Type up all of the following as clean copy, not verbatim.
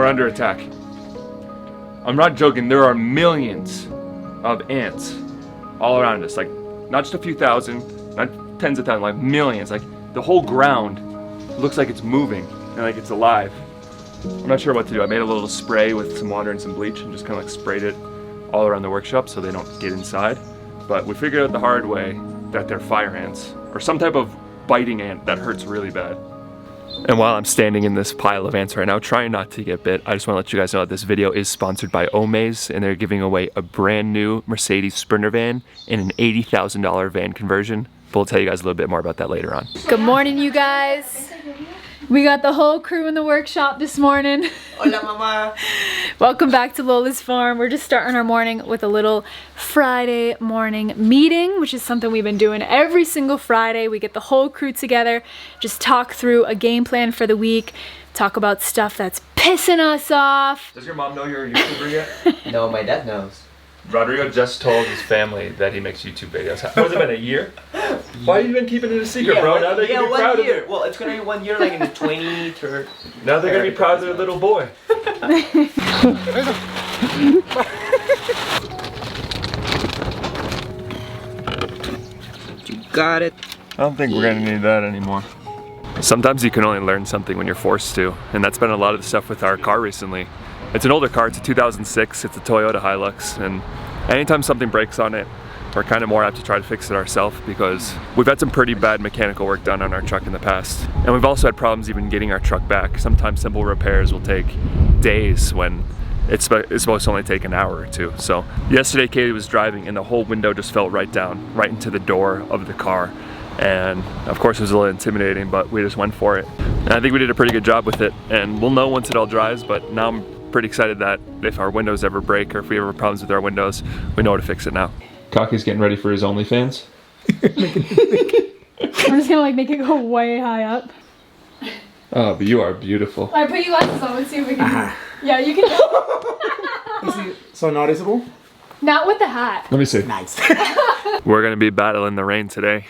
We're under attack. I'm not joking, there are millions of ants all around us. Like, not just a few thousand, not tens of thousands, like millions. Like, the whole ground looks like it's moving and like it's alive. I'm not sure what to do. I made a little spray with some water and some bleach and just kind of like sprayed it all around the workshop so they don't get inside. But we figured out the hard way that they're fire ants or some type of biting ant that hurts really bad. And while I'm standing in this pile of ants right now, trying not to get bit, I just want to let you guys know that this video is sponsored by Omaze, and they're giving away a brand new Mercedes Sprinter van and an $80,000 van conversion. We'll tell you guys a little bit more about that later on. Good morning, you guys. We got the whole crew in the workshop this morning. Hola, mama. Welcome back to Lola's farm. We're just starting our morning with a little Friday morning meeting, which is something we've been doing every single Friday. We get the whole crew together, just talk through a game plan for the week, talk about stuff that's pissing us off. Does your mom know you're a YouTuber yet? No, my dad knows. Rodrigo just told his family that he makes YouTube videos. What has it been, a year? Why have you been keeping it a secret, bro? Now they're gonna be proud of it. Well, it's gonna be 1 year, like in the 23rd. Now they're gonna be proud of their little boy. You got it. I don't think we're gonna need that anymore. Sometimes you can only learn something when you're forced to, and that's been a lot of the stuff with our car recently. It's an older car, it's a 2006, it's a Toyota Hilux, and anytime something breaks on it, we're kind of more apt to try to fix it ourselves because we've had some pretty bad mechanical work done on our truck in the past. And we've also had problems even getting our truck back. Sometimes simple repairs will take days when it's supposed to only take an hour or two. So yesterday Katie was driving and the whole window just fell right down, right into the door of the car. And of course it was a little intimidating, but we just went for it. And I think we did a pretty good job with it, and we'll know once it all dries, but now I'm pretty excited that if our windows ever break or if we ever have problems with our windows, we know how to fix it now. Kaki's getting ready for his OnlyFans. I'm just gonna like make it go way high up. Oh, but you are beautiful. Alright, put your glasses on, let's see if we can. Yeah, you can. Is it so noticeable? Not with the hat. Let me see. Nice. We're gonna be battling the rain today.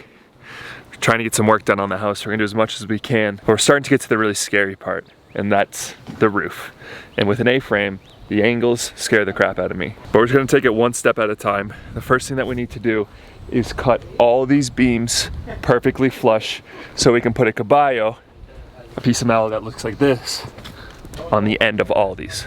We're trying to get some work done on the house. We're gonna do as much as we can. But we're starting to get to the really scary part, and that's the roof. And with an A-frame, the angles scare the crap out of me. But we're just gonna take it one step at a time. The first thing that we need to do is cut all these beams perfectly flush so we can put a caballo, a piece of metal that looks like this, on the end of all these.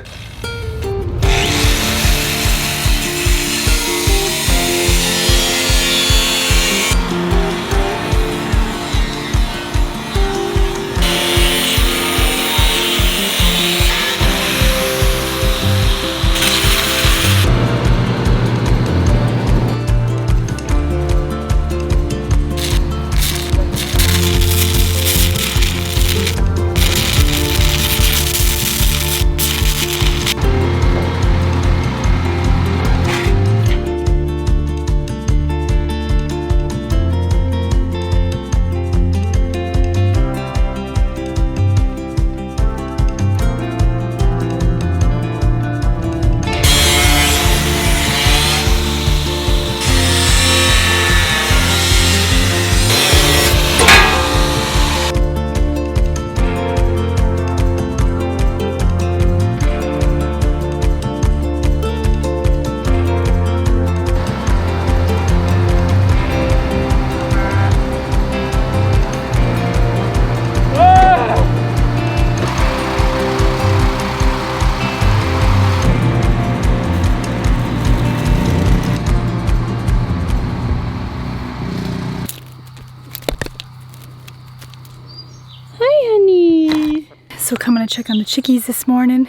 So coming to check on the chickies this morning.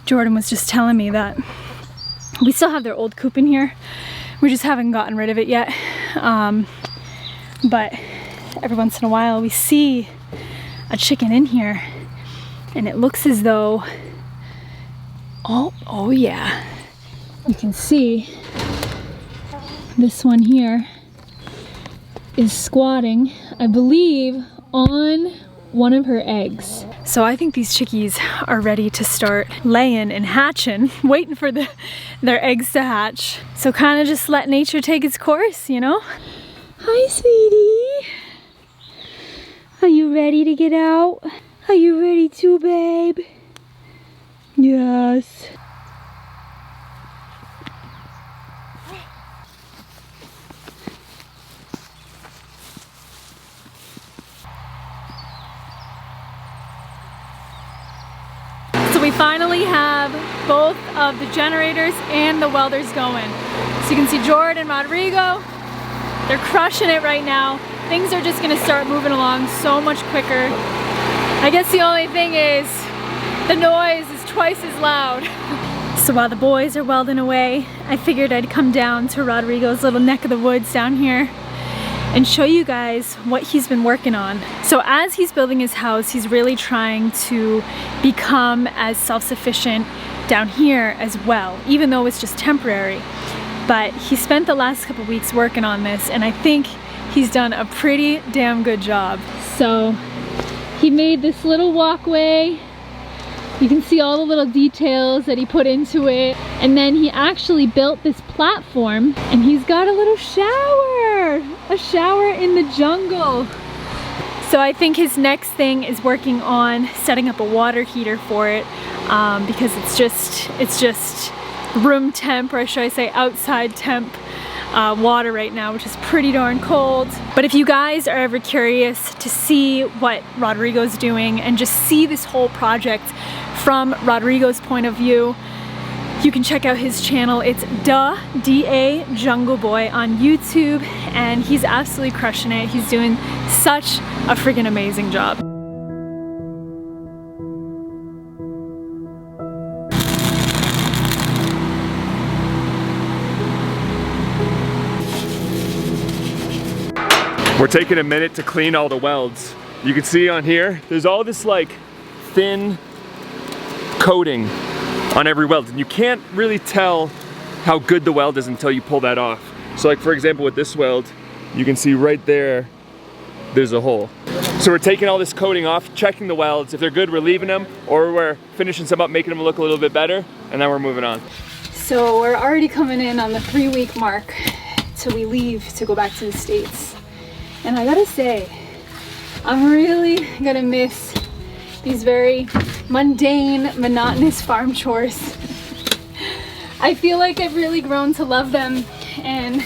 Jordan was just telling me that we still have their old coop in here. We just haven't gotten rid of it yet. But every once in a while we see a chicken in here and it looks as though, oh yeah, you can see this one here is squatting, I believe, on one of her eggs. So I think these chickies are ready to start laying and hatching, waiting for their eggs to hatch. So kind of just let nature take its course, you know? Hi, sweetie. Are you ready to get out? Are you ready to, babe? Yes. So we finally have both of the generators and the welders going. So you can see Jordan and Rodrigo, they're crushing it right now. Things are just gonna start moving along so much quicker. I guess the only thing is the noise is twice as loud. So while the boys are welding away, I figured I'd come down to Rodrigo's little neck of the woods down here and show you guys what he's been working on. So as he's building his house, he's really trying to become as self-sufficient down here as well, even though it's just temporary. But he spent the last couple weeks working on this, and I think he's done a pretty damn good job. So he made this little walkway. You can see all the little details that he put into it. And then he actually built this platform, and he's got a little shower! A shower in the jungle. So I think his next thing is working on setting up a water heater for it, because it's just room temp, or should I say outside temp water right now, which is pretty darn cold. But if you guys are ever curious to see what Rodrigo's doing and just see this whole project from Rodrigo's point of view, you can check out his channel. It's D-A Jungle Boy on YouTube, and he's absolutely crushing it. He's doing such a freaking amazing job. We're taking a minute to clean all the welds. You can see on here, there's all this like thin coating on every weld, and you can't really tell how good the weld is until you pull that off. So like for example with this weld, you can see right there, there's a hole. So we're taking all this coating off, checking the welds. If they're good, we're leaving them, or we're finishing some up, making them look a little bit better, and then we're moving on. So we're already coming in on the 3-week mark till we leave to go back to the States. And I gotta say, I'm really gonna miss these very mundane, monotonous farm chores. I feel like I've really grown to love them, and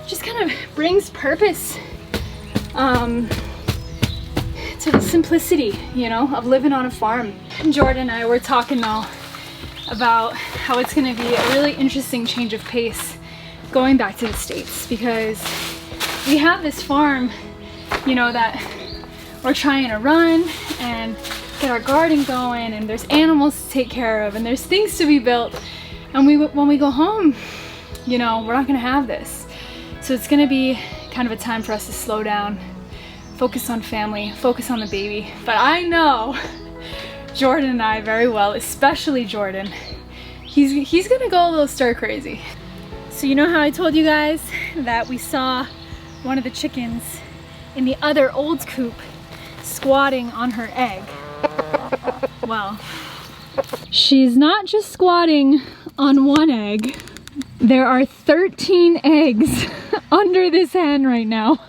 just kind of brings purpose to the simplicity, you know, of living on a farm. Jordan and I were talking though about how it's gonna be a really interesting change of pace going back to the States, because we have this farm, you know, that we're trying to run and get our garden going, and there's animals to take care of, and there's things to be built, and when we go home, you know, we're not gonna have this. So it's gonna be kind of a time for us to slow down, focus on family, focus on the baby. But I know Jordan and I very well, especially Jordan. He's gonna go a little stir crazy. So you know how I told you guys that we saw one of the chickens in the other old coop squatting on her egg? Well, she's not just squatting on one egg. There are 13 eggs under this hen right now.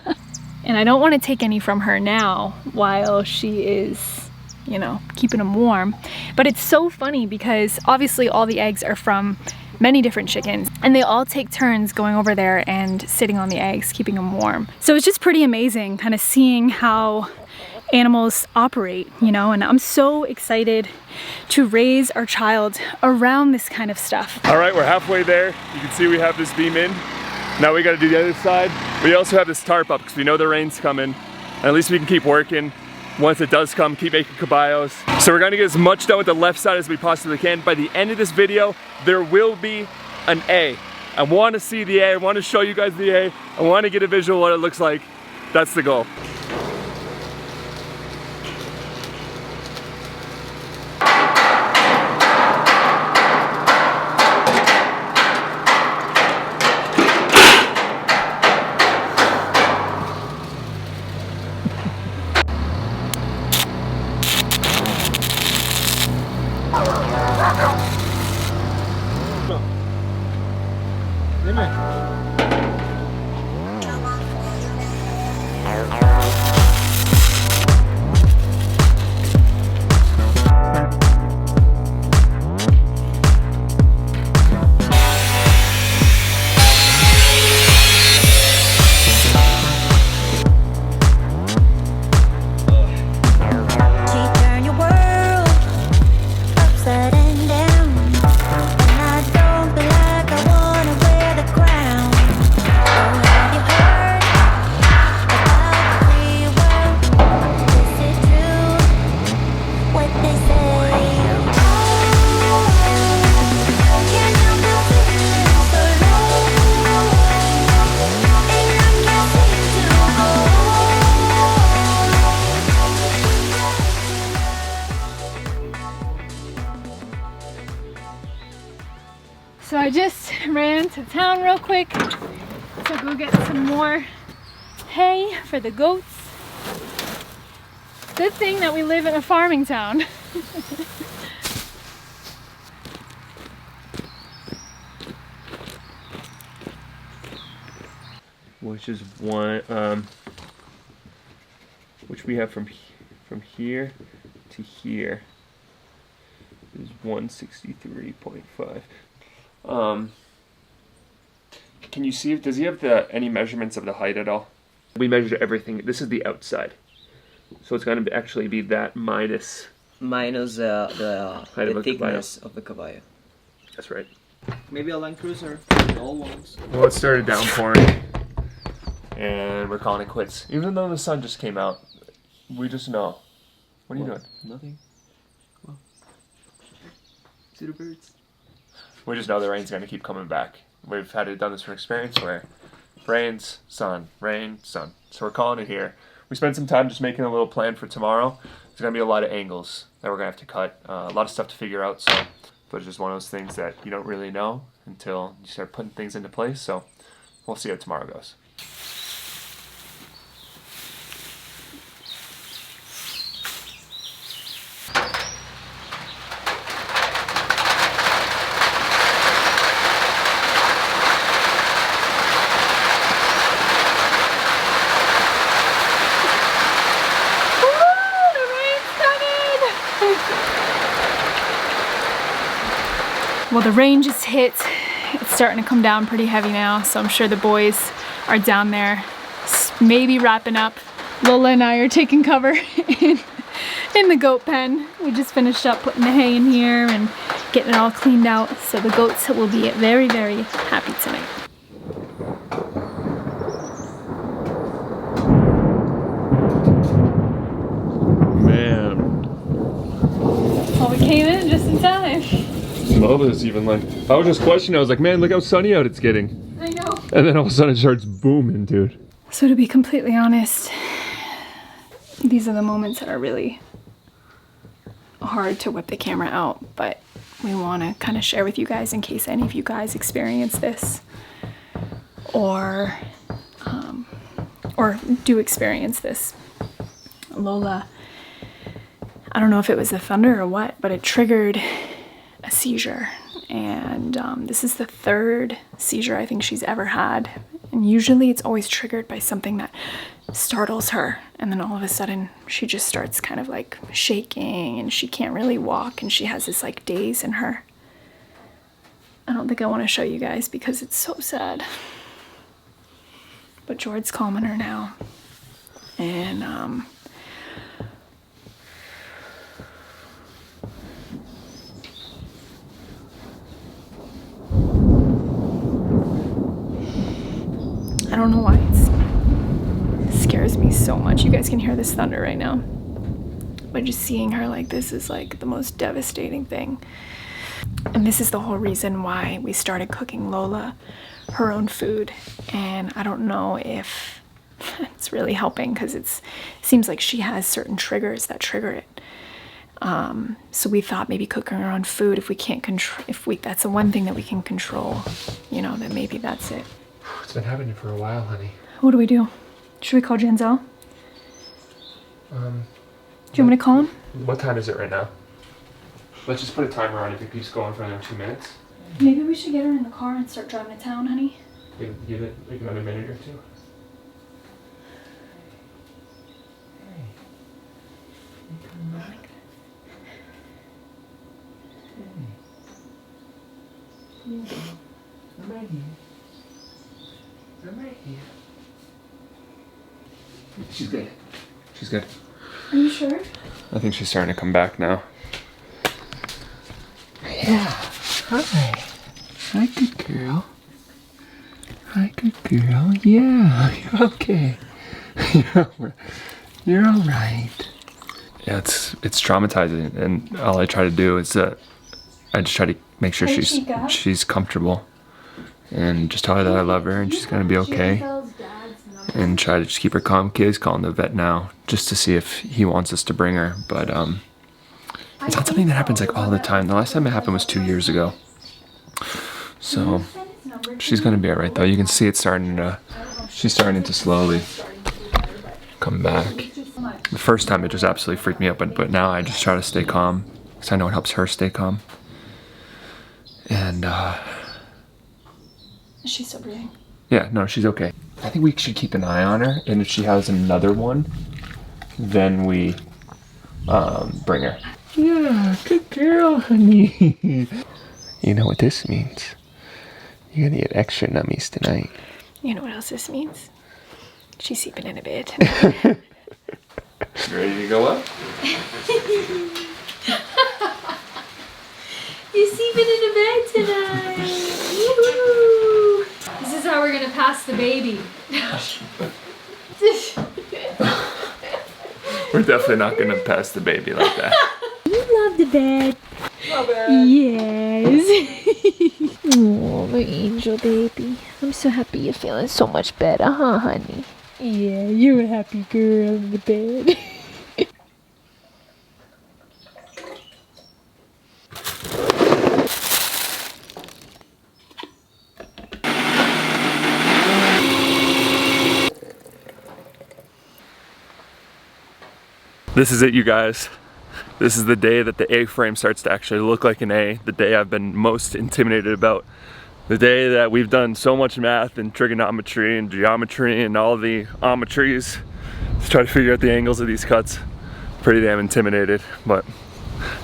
And I don't want to take any from her now while she is, you know, keeping them warm. But it's so funny because obviously all the eggs are from many different chickens, and they all take turns going over there and sitting on the eggs, keeping them warm. So it's just pretty amazing kind of seeing how animals operate, you know, and I'm so excited to raise our child around this kind of stuff. All right, we're halfway there. You can see we have this beam in. Now we got to do the other side. We also have this tarp up because we know the rain's coming, and at least we can keep working. Once it does come, keep making caballos. So we're gonna get as much done with the left side as we possibly can. By the end of this video, there will be an A. I want to see the A, I want to show you guys the A, I want to get a visual of what it looks like. That's the goal. Dime. I just ran to town real quick to go get some more hay for the goats. Good thing that we live in a farming town. Which is one, which we have from here to here is 163.5. Can you see, does he have any measurements of the height at all? We measured everything. This is the outside. So it's going to actually be that minus the thickness of the caballo. That's right. Maybe a Land Cruiser, the old ones. Well, it started downpouring, and we're calling it quits. Even though the sun just came out, we just know. What are you doing? Nothing. Well, see the birds. We just know the rain's going to keep coming back. We've had it done this from experience where rains, sun, rain, sun. So we're calling it here. We spent some time just making a little plan for tomorrow. There's going to be a lot of angles that we're going to have to cut. A lot of stuff to figure out. So, but it's just one of those things that you don't really know until you start putting things into place. So we'll see how tomorrow goes. Well, the rain just hit. It's starting to come down pretty heavy now, so I'm sure the boys are down there maybe wrapping up. Lola and I are taking cover in the goat pen. We just finished up putting the hay in here and getting it all cleaned out, so the goats will be very, very happy tonight. Man. Well, we came in just in time. Lova's even like, I was just questioning, I was like, man, look how sunny out it's getting. I know. And then all of a sudden it starts booming, dude. So to be completely honest, these are the moments that are really hard to whip the camera out, but we want to kind of share with you guys in case any of you guys experience this or do experience this. Lola, I don't know if it was the thunder or what, but it triggered a seizure, and this is the third seizure I think she's ever had, and usually it's always triggered by something that startles her, and then all of a sudden she just starts kind of like shaking and she can't really walk and she has this like daze in her. I don't think I want to show you guys because it's so sad, but George's calming her now, and I don't know why it scares me so much. You guys can hear this thunder right now. But just seeing her like this is like the most devastating thing. And this is the whole reason why we started cooking Lola her own food. And I don't know if it's really helping because it seems like she has certain triggers that trigger it. So we thought maybe cooking her own food, if we can't control, that's the one thing that we can control, you know, then maybe that's it. It's been happening for a while, honey. What do we do? Should we call Janzel? Do you want me to call him? What time is it right now? Let's just put a timer on it if it keeps going for another 2 minutes. Maybe we should get her in the car and start driving to town, honey. Give it like another minute or two. I'm right here. I'm right here. She's good. She's good. Are you sure? I think she's starting to come back now. Yeah. Hi. Hi, good girl. Hi, good girl. Yeah, you're okay. You're all right. Yeah, it's traumatizing, and all I try to do is I just try to make sure she's comfortable, and just tell her that I love her and she's gonna be okay, and try to just keep her calm. Kay's calling the vet now just to see if he wants us to bring her, but it's not something that happens like all the time. The last time it happened was 2 years ago. So she's gonna be alright though. You can see it's she's starting to slowly come back. The first time it just absolutely freaked me out, but now I just try to stay calm because I know it helps her stay calm. And Is she still breathing? yeah, no, she's okay. I think we should keep an eye on her, and if she has another one, then we bring her. Yeah, good girl, honey. You know what this means? You're gonna get extra nummies tonight. You know what else this means? She's sleeping in a bed. You ready to go up? You're sleeping in a bed tonight. Woo-hoo. This is how we're gonna pass the baby. We're definitely not gonna pass the baby like that. You love the bed. Love it. Yes. Oh, my angel baby. I'm so happy you're feeling so much better, huh, honey? Yeah, you're a happy girl in the bed. This is it, you guys. This is the day that the A-frame starts to actually look like an A, the day I've been most intimidated about. The day that we've done so much math and trigonometry and geometry and all the ometries to try to figure out the angles of these cuts. Pretty damn intimidated, but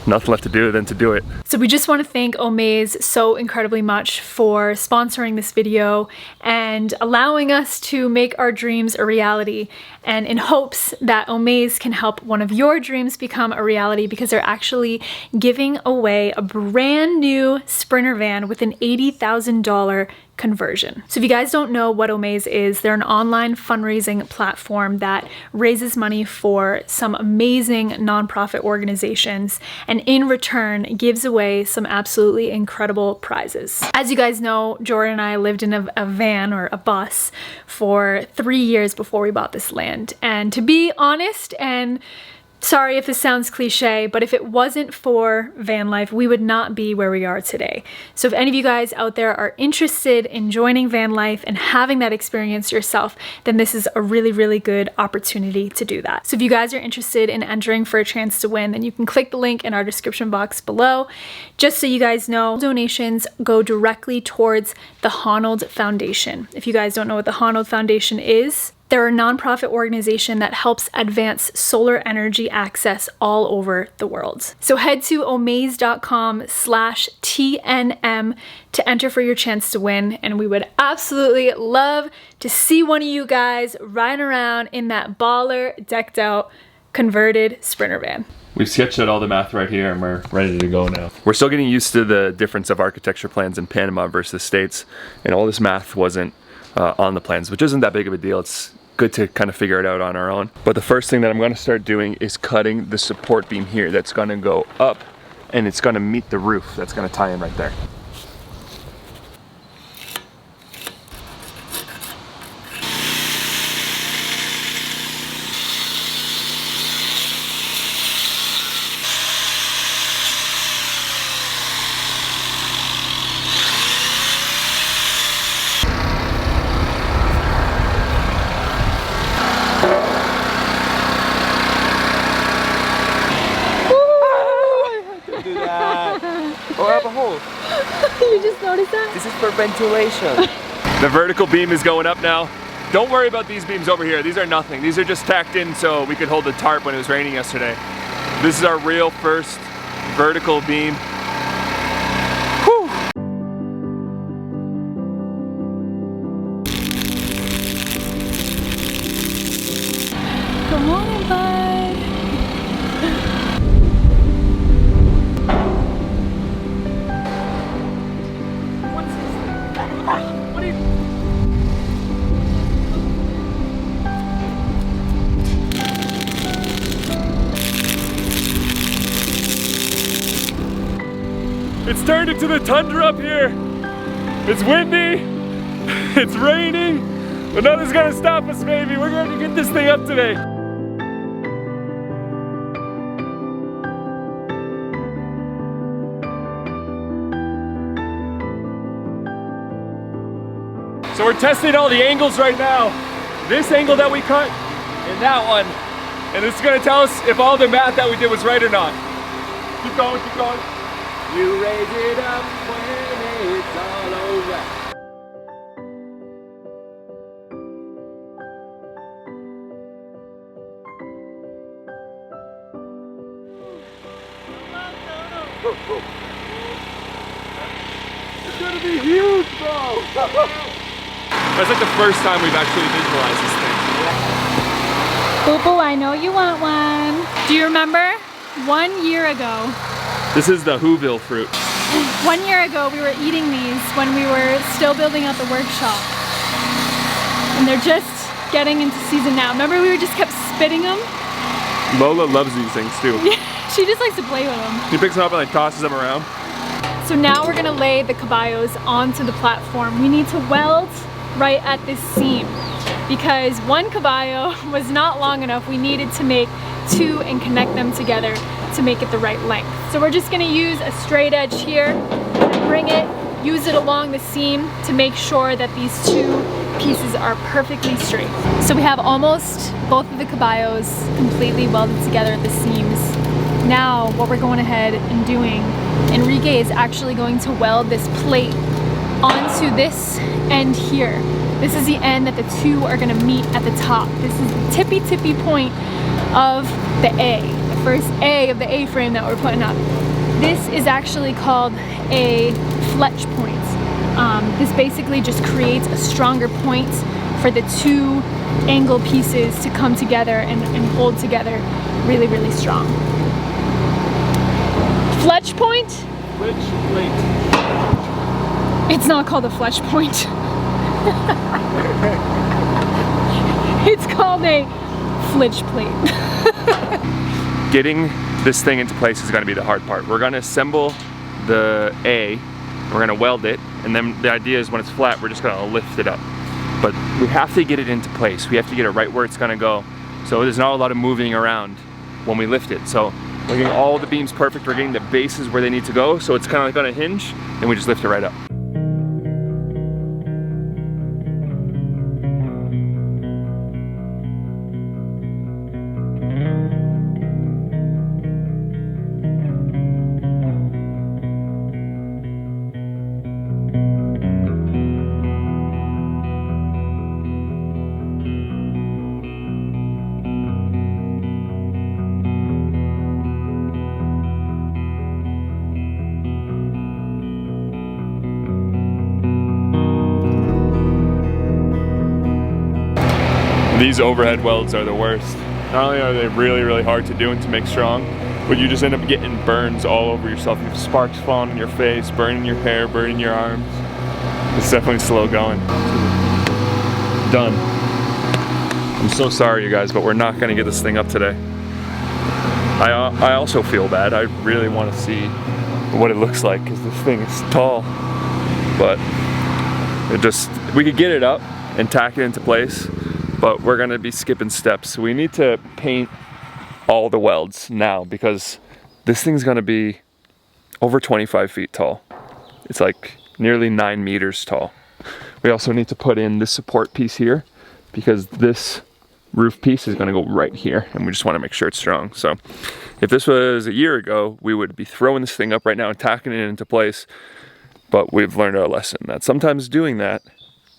nothing left to do than to do it. So we just want to thank Omaze so incredibly much for sponsoring this video and allowing us to make our dreams a reality, and in hopes that Omaze can help one of your dreams become a reality, because they're actually giving away a brand new Sprinter van with an $80,000 conversion. So if you guys don't know what Omaze is, they're an online fundraising platform that raises money for some amazing nonprofit organizations, and in return gives away some absolutely incredible prizes. As you guys know, Jordan and I lived in a van or a bus for 3 years before we bought this land. And to be honest, and sorry if this sounds cliche, but if it wasn't for van life, we would not be where we are today. So if any of you guys out there are interested in joining van life and having that experience yourself, then this is a really, really good opportunity to do that. So if you guys are interested in entering for a chance to win, then you can click the link in our description box below. Just so you guys know, donations go directly towards the Honnold Foundation. If you guys don't know what the Honnold Foundation is, they're a nonprofit organization that helps advance solar energy access all over the world. So head to omaze.com/TNM to enter for your chance to win, and we would absolutely love to see one of you guys riding around in that baller, decked out, converted Sprinter van. We've sketched out all the math right here and we're ready to go now. We're still getting used to the difference of architecture plans in Panama versus the States, and all this math wasn't on the plans, which isn't that big of a deal. It's good to kind of figure it out on our own. But the first thing that I'm going to start doing is cutting the support beam here that's going to go up, and it's going to meet the roof that's going to tie in right there. Oh, I have a hole. You just noticed that? This is for ventilation. The vertical beam is going up now. Don't worry about these beams over here. These are nothing. These are just tacked in so we could hold the tarp when it was raining yesterday. This is our real first vertical beam. Whew. Come on, bud. It's turned into the tundra up here. It's windy, it's raining, but nothing's gonna stop us, baby. We're going to get this thing up today. So we're testing all the angles right now. This angle that we cut and that one. And this is gonna tell us if all the math that we did was right or not. Keep going, keep going. You raise it up when it's all over. It's gonna be huge, bro! That's like the first time we've actually visualized this thing. Boo Boo, I know you want one. Do you remember 1 year ago? This is the Whoville fruit. 1 year ago we were eating these when we were still building out the workshop. And they're just getting into season now. Remember we just kept spitting them? Lola loves these things too. Yeah, she just likes to play with them. She picks them up and like tosses them around. So now we're gonna lay the caballos onto the platform. We need to weld right at this seam because one caballo was not long enough. We needed to make two and connect them together to make it the right length. So we're just gonna use a straight edge here and bring it, use it along the seam to make sure that these two pieces are perfectly straight. So we have almost both of the caballos completely welded together at the seams. Now what we're going ahead and doing, Enrique is actually going to weld this plate onto this end here. This is the end that the two are gonna meet at the top. This is the tippy point of the A, the first A of the A-frame that we're putting up. This is actually called a fletch point. This basically just creates a stronger point for the two angle pieces to come together and hold together really, really strong. Fletch point? Fletch plate. It's not called a fletch point. It's called a flitch plate. Getting this thing into place is gonna be the hard part. We're gonna assemble the A, we're gonna weld it, and then the idea is when it's flat, we're just gonna lift it up. But we have to get it into place. We have to get it right where it's gonna go. So there's not a lot of moving around when we lift it. So we're getting all the beams perfect, we're getting the bases where they need to go, so it's kind of like on a hinge, and we just lift it right up. These overhead welds are the worst. Not only are they really, really hard to do and to make strong, but you just end up getting burns all over yourself. You have sparks falling in your face, burning your hair, burning your arms. It's definitely slow going. Done. I'm so sorry, you guys, but we're not gonna get this thing up today. I also feel bad. I really want to see what it looks like because this thing is tall. But we could get it up and tack it into place, but we're gonna be skipping steps. We need to paint all the welds now because this thing's gonna be over 25 feet tall. It's like nearly 9 meters tall. We also need to put in this support piece here because this roof piece is gonna go right here and we just wanna make sure it's strong. So if this was a year ago, we would be throwing this thing up right now and tacking it into place, but we've learned our lesson that sometimes doing that,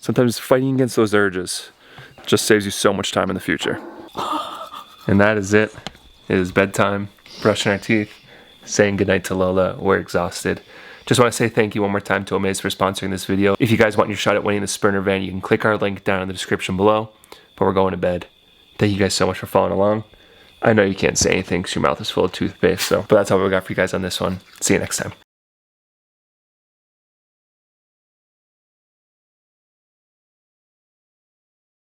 sometimes fighting against those urges just saves you so much time in the future. And that is it. It is bedtime, brushing our teeth, saying goodnight to Lola. We're exhausted. Just want to say thank you one more time to Omaze for sponsoring this video. If you guys want your shot at winning the Sprinter van, you can click our link down in the description below. But we're going to bed. Thank you guys so much for following along. I know you can't say anything because your mouth is full of toothpaste, but that's all we got for you guys on this one. See you next time.